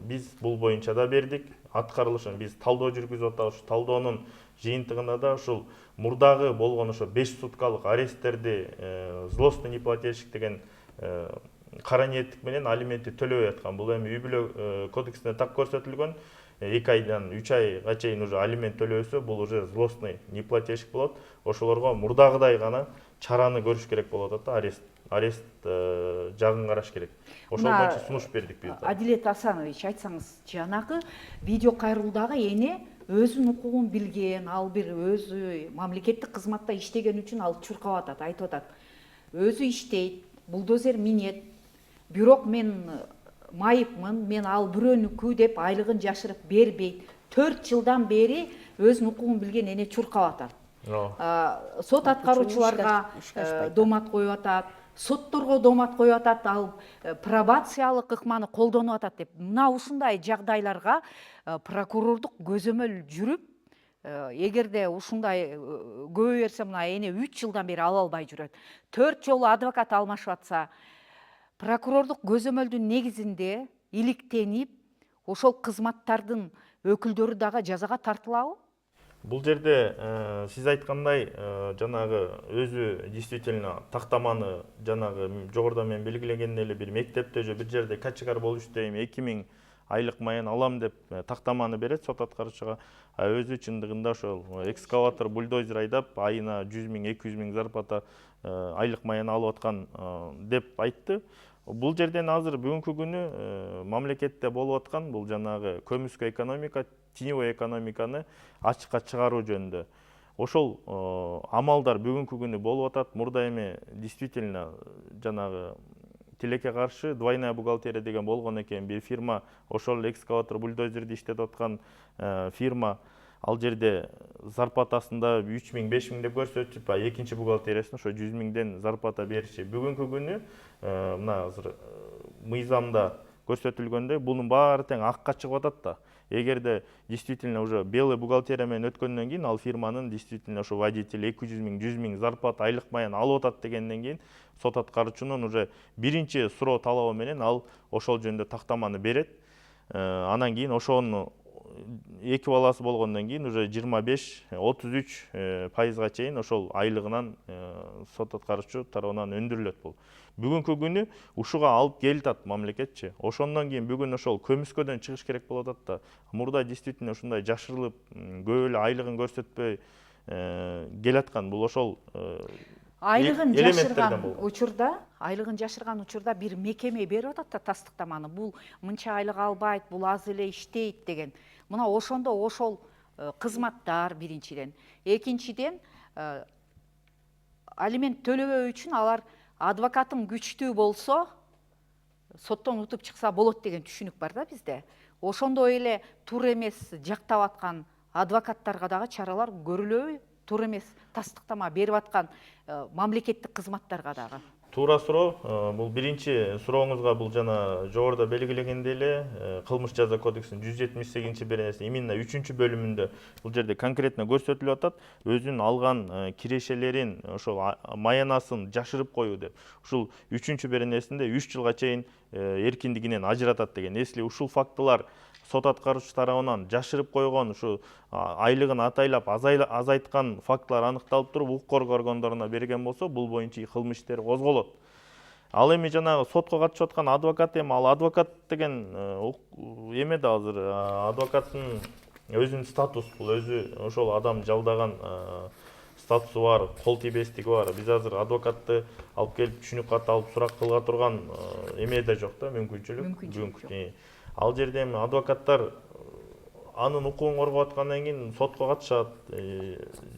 Биз бул боюнча да бердик. Аткарылышын биз талдоо жүргүзүп атабыз. Талдоонун жыйынтыгында да ушул мурдагы болгон ошо 5 суткалык аресттерди злостный неплательщик деген кара ниеттик менен алиментти төлөбөй аткан. Бул эми үй бүлө кодексинде так көрсөтүлгөн. 2 айдан 3 айга чейин уже алимент төлөбөсө, бул уже злостный неплательщик болот. Ошолорго мурдагыдай гана чараны көрүш керек болуп атат да, арест жагын караш керек. Ошол боюнча сунуш бердик биз. Адилет Асанович, айтсаңыз, жанагы видео кайрылуудагы эне өзүнүн укугун билген, ал бир өзү мамлекеттик кызматта иштеген үчүн ал чуркап атат, айтып атат. Өзү иштейт, булдозер минет. Бирок мен майыпмын, мен ал бирөөнүкү деп айлыгын жашырып бербейт. 4 жылдан бери өзүнүн укугун билген эне чуркап атат. Сот аткаруучуларга домат коюп атат, сотторго домат коюп атат, ал пробациялык ыкманы колдонуп атат деп. Мына ушундай жагдайларга прокурордук көзөмөл жүрүп, эгерде ушундай көбөй берсе, мына эне 3 жылдан бери ала албай жүрөт. 4 жолу адвокат алмашып атса, прокурордук көзөмөлдүн негизинде иликтенип, ошол кызматтардын өкүлдөрү дагы жазага тартылабы? Бул жерде сиз айткандай жанагы өзү действительно тактаманы жанагы жогоруда мен белгилегендей эле бир мектепте же бир жерде качкар болуп иштейм, 2000 айлык майын алам деп тактаманы берет сот аткаруучуга. Өзү чындыгында ошол экскаватор, бульдозер айдап айына 100 000, 200 000 зарплата айлык майын алып аткан деп айтты. Бул жерден азыр бүгүнкү күнү мамлекетте болуп аткан бул жанагы көмүскө экономика, теневой экономиканы ачыкка чыгаруу жөнүндө. Ошол амалдар бүгүнкү күнү болуп атат. Мурда эми действительно жанагы тилекке каршы двойная бухгалтерия деген болгон экен. Бир фирма ошол экскаватор, бульдозерди иштетип аткан фирма, ал жерде зарплатасында 3 000, 5 000 деп көрсөтүп, экинчи бухгалтериясына ошо 100 000ден зарплата бериши. Бүгүнкү күнү мына азыр мыйзамда көрсөтүлгөндөй бунун баары тең акка чыгып атат да. эгерде действительно уже белый бухгалтерия менен өткөндөн кийин ал фирманын действительно ошо водитель 200 000 100 000 зарплата айлык майын алып атат дегенден кийин сот аткаруучунун уже биринчи суроо талабы менен ал ошол жөнүндө тактаманы берет. Анан кийин ошону 2 баласы болгондон кийин уже 25-33% чейин ошол айлыгынан сот аткаруучу тарабынан өндүрүлөт бул. Бүгүнкү күнү ушуга алып келатат мамлекетчи. Ошондон кийин бүгүн ошол көмүскөдөн чыгыш керек болуп атат да. Мурда действительно ушундай жашырылып, көп эле айлыгын көрсөтпөй келаткан бул ошол Айлыгын элементтерден жашырган учурда бир мекеме берип атат да тастыктаманы. Бул мынча айлык албайт, бул аз эле иштейт деген. Мына ошондо ошол кызматтар биринчиден. Экинчиден алимент төлөбөө үчүн алар адвокатым күчтүү болсо соттон утуп чыкса болот деген түшүнүк бар да бизде. Ошондой эле туура эмес жактап аткан адвокаттарга дагы чаралар көрүлөбү? Туура эмес тастыктама берип аткан мамлекеттик кызматтарга дагы. Туура суроо. Бул биринчи сурооңузга бул жана жогоруда белгилегендей эле кылмыш жаза кодексинин 178-беренесинин именно 3-бөлүмүндө бул жерде конкретно көрсөтүлүп атат. Өзүнүн алган кирешелерин ошол маянасын жашырып коюу деп. Ушул 3-беренесинде 3 жылга чейин эркиндигинен ажыратат деген. Если ушул фактылар сот аткаруучу тарабынан жашырып койгон, ушу айлыгын атайлап азайткан фактылар аныкталып туруп, укук коргоо органдарына берген болсо, бул боюнча кылмыш иштери козголот. Ал эми жанагы сотко катышып аткан адвокат ал адвокат деген эме да азыр адвокаттын өзүнүн статус, бул өзү ошол адам жалдаган статусу бар, кол тийбестиги бар. Биз азыр адвокатты алып келип түшүнүк кат алып сурак кылга турган эме да жок да, мүмкүнчүлүк. Ал жерде эми адвокаттар анын укугун коргоп аткандан кийин сотко катышат.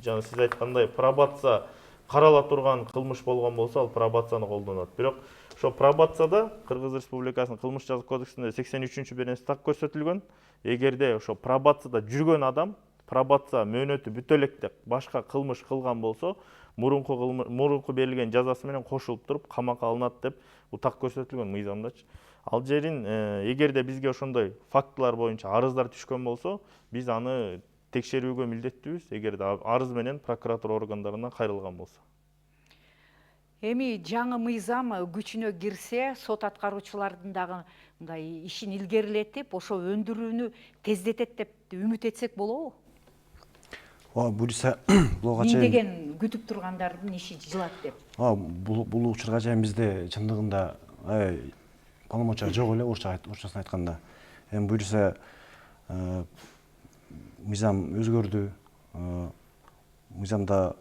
Жана сиз айткандай пробация карала турган кылмыш болгон болсо, ал пробацияны колдонот. Бирок ошо пробацияда Кыргыз Республикасынын кылмыш жаза кодексинде 83-беренеси так көрсөтүлгөн. Эгерде ошо пробацияда жүргөн адам пробация мөөнөтү бүтө электе башка кылмыш кылган болсо, мурунку берилген жазасы менен кошулуп туруп камакка алынат деп бул так көрсөтүлгөн мыйзамдачы. Ал жерин эгерде бизге ошондой фактылар боюнча арыздар түшкөн болсо, биз аны текшерүүгө милдеттүүбүз, эгерде арыз менен прокуратура органдарына кайрылган болсо. Эми жаңы мыйзам күчүнө кирсе, сот аткаруучулардын дагы мындай ишин илгерилетип, ошо өндүрүүнү тездетет деп үмүт этсек болобу? Буюрса, буга чейин Миңдеген күтүп тургандардын иши жылат деп. Бул учурга чейин бизде чындыгында полномочия жок эле, орусчасын айтканда. Эми буюрса мыйзам өзгөрдү. Мыйзамда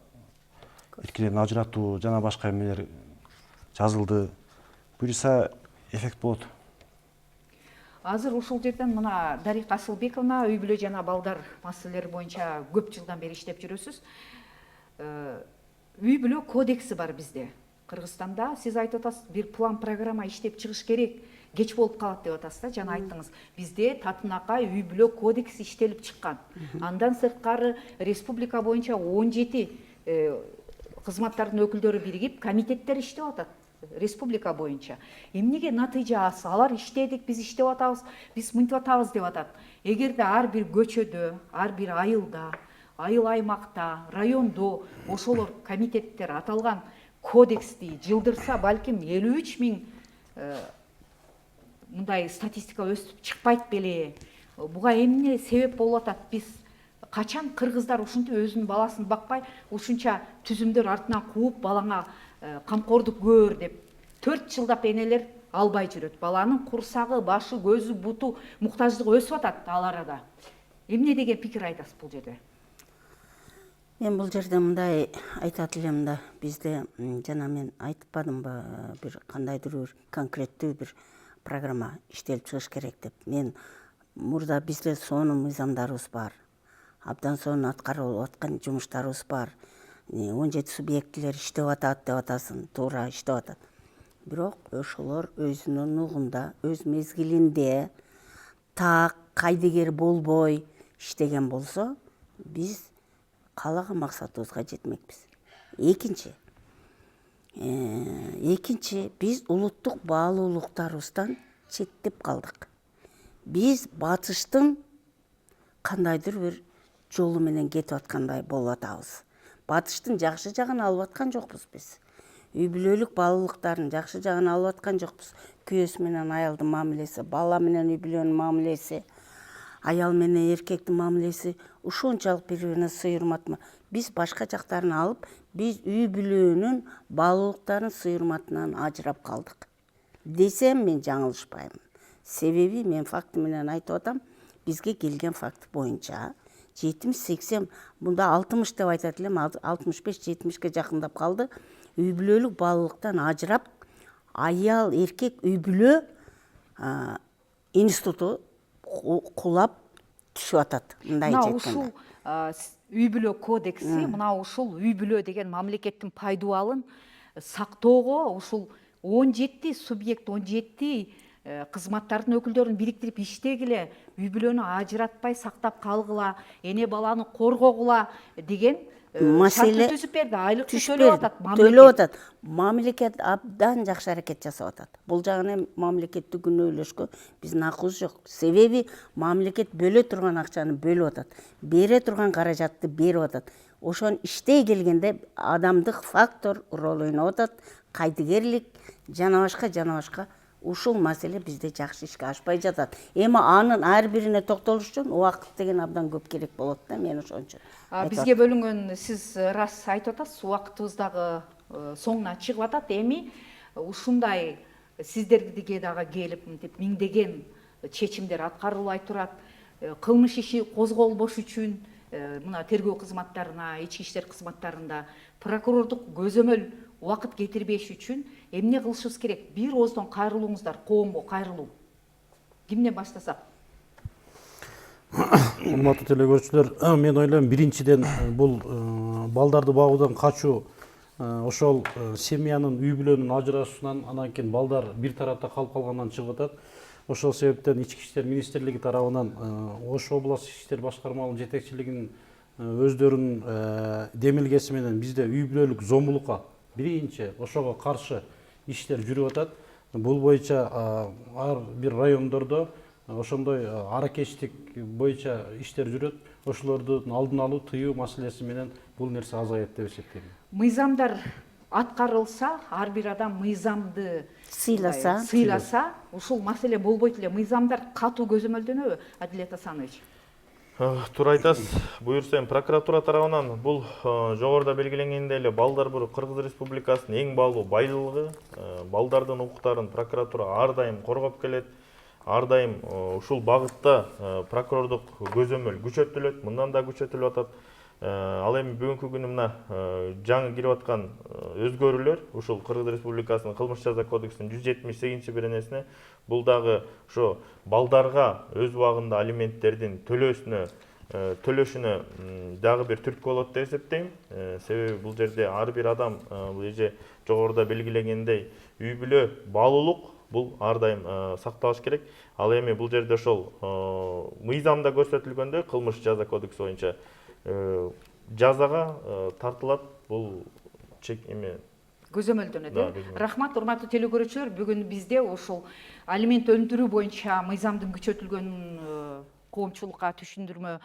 эркиндигин ажыратуу жана башка эмелер жазылды. Буюрса эффект болот. Азыр ушул жерден мына Дарика Асылбековна үй бүлө жана балдар маселелери боюнча көп жылдан бери иштеп жүрөсүз. Үй бүлө кодекси бар бизде. Кыргызстанда сиз айтып атасыз, бир план программа иштеп чыгыш керек, кеч болуп калат деп атасыз да, жана айттыңыз. Бизде татынакай үй бүлө кодекси иштелип чыккан. Андан сырткары республика боюнча 17 кызматтардын өкүлдөрү биригип комитеттер иштеп атат. Республика боюнча. Эмнеге натыйжа аз? Алар иштедик, биз иштеп атабыз, биз мынтип атабыз деп атат. Эгерде ар бир көчөдө, ар бир айылда, айыл аймакта, райондо ошолор комитеттер аталган кодексти жылдырса, балким 53 000 мындай статистика өсүп чыкпайт беле. Буга эмне себеп болуп атат? Биз качан кыргыздар ушинтип өзүнүн баласын бакпай, ушунча түзүмдөр артынан кууп, балаңа камкордук көр деп 4 жылдап энелер албай жүрөт. Баланын курсагы, башы, көзү, буту муктаждыгы өсүп атат ал арада. Эмне деген пикир айтасыз бул жерде? Мен бул жерде мындай айтат элем да, бизде жана мен айтпадымбы, бир кандайдыр бир конкреттүү бир программа иштелип чыгыш керек деп. Мен мурда бизде сонун мыйзамдарыбыз бар. Абдан сонун аткарылып аткан жумуштарыбыз бар. 17 субъектилер иштеп атат деп атасың, туура иштеп атат. Бирок ошолор өзүнүн угунда, өз мезгилинде так кайдыгер болбой иштеген болсо, биз каалаган максатыбызга жетмекпиз. Экинчи, биз улуттук баалуулуктарыбыздан четтеп калдык. Биз батыштын кандайдыр бир жолу менен кетип аткандай болуп атабыз. Батыштын жакшы жагын алып аткан жокпуз биз. Үй бүлөлүк баалуулуктардын жакшы жагын алып аткан жокпуз. Күйөөсү менен аялдын мамилеси, бала менен үй бүлөнүн мамилеси, аял менен эркектин мамилеси ушунчалык бири-бирине сый урматма. Биз башка жактарын алып, биз үй бүлөнүн баалуулуктарын сый урматынан ажырап калдык. Десем мен жаңылышпаймын. Себеби мен факты менен айтып атам, бизге келген факт боюнча 70-80, мында 60 деп айтат элем, 65-70ке жакындап калды. Үй бүлөлүк баалуулуктан ажырап, аял, эркек үй бүлө институту кулап түшүп атат. Мындай мына жеткенде. ушул үй бүлө кодекси, мына ушул үй бүлө деген мамлекеттин пайдубалын сактоого ушул 17 субъект, 17 кызматтардын өкүлдөрүн бириктирип иштегиле, үй бүлөнү ажыратпай сактап калгыла, эне баланы коргогула деген маселе шартты түзүп берди. Айлыкты түшүп төлөп берди, атат төлөп атат. Мамлекет абдан жакшы аракет жасап атат. Бул жагынан мамлекетти күнөөлөшкө биздин акыбыз жок. Себеби мамлекет бөлө турган акчаны бөлүп атат, бере турган каражатты берип атат. Ошону иштей келгенде адамдык фактор роль ойноп атат, кайдыгерлик жана башка ушул маселе бизде жакшы ишке ашпай жатат. Эми анын ар бирине токтолуш үчүн убакыт деген абдан көп керек болот да, мен ошончо. Бизге бөлүнгөн, сиз рас айтып атасыз, убакытыбыз дагы соңуна чыгып атат. Эми ушундай сиздерге дагы келип мынтип миңдеген чечимдер аткарылбай турат. Кылмыш иши козголбош үчүн мына тергөө кызматтарына, ички иштер кызматтарында прокурордук көзөмөл убакыт кетирбеш үчүн эмне кылышыбыз керек? Бир ооздон кайрылууңуздар, коомго кайрылуу. Кимден баштасак? Урматтуу телекөрүүчүлөр, мен ойлойм, биринчиден бул балдарды багуудан качуу ошол семьянын, үй бүлөнүн ажырашуунан, анан кийин балдар бир тарапта калып калгандан чыгып атат. Ошол себептен Ички иштер министрлиги тарабынан Ош областык ички иштер башкармалыгынын жетекчилигинин өздөрүнүн демилгеси менен бизде үй бүлөлүк зомбулукка биринчи ошого каршы иштер жүрүп атат. Бул боюнча ар бир райондордо ошондой аракечтик боюнча иштер жүрөт. Ошолордун алдын алуу, тыюу маселеси менен бул нерсе азаят деп эсептейм. Мыйзамдар аткарылса, ар бир адам мыйзамды сыйласа, ушул маселе болбойт эле. Мыйзамдар катуу көзөмөлдөнөбү, Адилет Асанович? Туура айтасыз. Буюрса эми прокуратура тарабынан бул жогоруда белгиленгендей эле Балдар-Бурук Кыргыз Республикасынын эң баалуу байлыгы. Балдардын укуктарын прокуратура ар дайым коргоп келет. Ар дайым ушул багытта прокурордук көзөмөл күчөтүлөт, мындан да күчөтүлүп атат. Ал эми бүгүнкү күнү мына жаңы кирип аткан өзгөрүүлөр ушул Кыргыз Республикасынын кылмыш жаза кодексинин 178-беренесине бул дагы ошо балдарга өз убагында алименттердин төлөшүнө дагы бир түрткү болот деп эсептейм. Себеби бул жерде ар бир адам бул эже жогоруда белгилегендей үй бүлө баалуулук бул ар дайым сакталыш керек. Ал эми бул жерде ошол мыйзамда көрсөтүлгөндөй кылмыш жаза кодекси боюнча жазага тартылат, бул чек эме көзөмөлдөнөт. Рахмат, урматтуу телекөрүүчүлөр, бүгүн бизде ушул алимент өндүрүү боюнча мыйзамдын күчөтүлгөнүн коомчулукка түшүндүрмө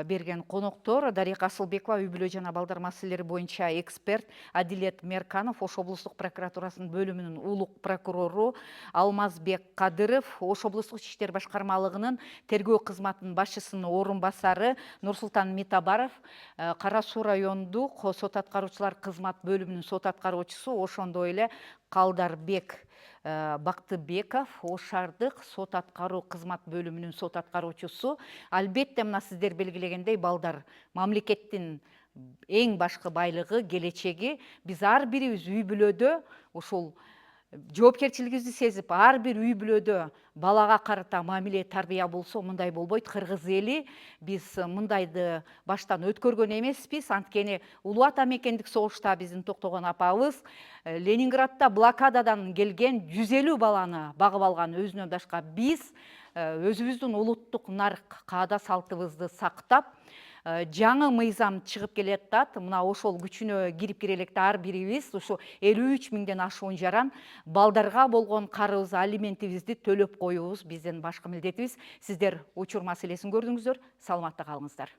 берген коноктор Дарика Асылбекова, үй бүлө жана балдар маселелери боюнча эксперт, Адилет Мерканов, Ош облустук прокуратурасынын бөлүмүнүн улук прокурору, Алмазбек Кадыров, Ош облустук ички иштер башкармалыгынын тергөө кызматынын башчысынын орун басары Нурсултан Митабаров, Кара Суу райондук сот аткаруучулар кызмат бөлүмүнүн сот аткаруучусу, ошондой эле Калдарбек Бактыбеков, Ош шаардык сот аткаруу кызмат бөлүмүнүн сот аткаруучусу. Албетте мына сиздер белгилегендей, балдар мамлекеттин эң башкы байлыгы, келечеги. Биз ар бирибиз үй бүлөдө ушул жоопкерчилигибизди сезип, ар бир үй бүлөдө балага карата мамиле тарбия болсо, мындай болбойт. Кыргыз эли биз мындайды баштан өткөргөн эмеспиз. Анткени Улуу Ата мекендик согушта биздин токтогон апабыз Ленинградда блокададан келген 150 баланы багып алган. Өзүнөн башка биз өзүбүздүн улуттук нарк, каада салтыбызды сактап, жаңы мыйзам чыгып келатат. Мына ошол күчүнө кирип кире электе ар бирибиз ушу 53 миңден ашуун жаран балдарга болгон карыбыз, алиментибизди төлөп коюубуз биздин башкы милдетибиз. Сиздер учур маселесин көрдүңүздөр, саламатта калыңыздар.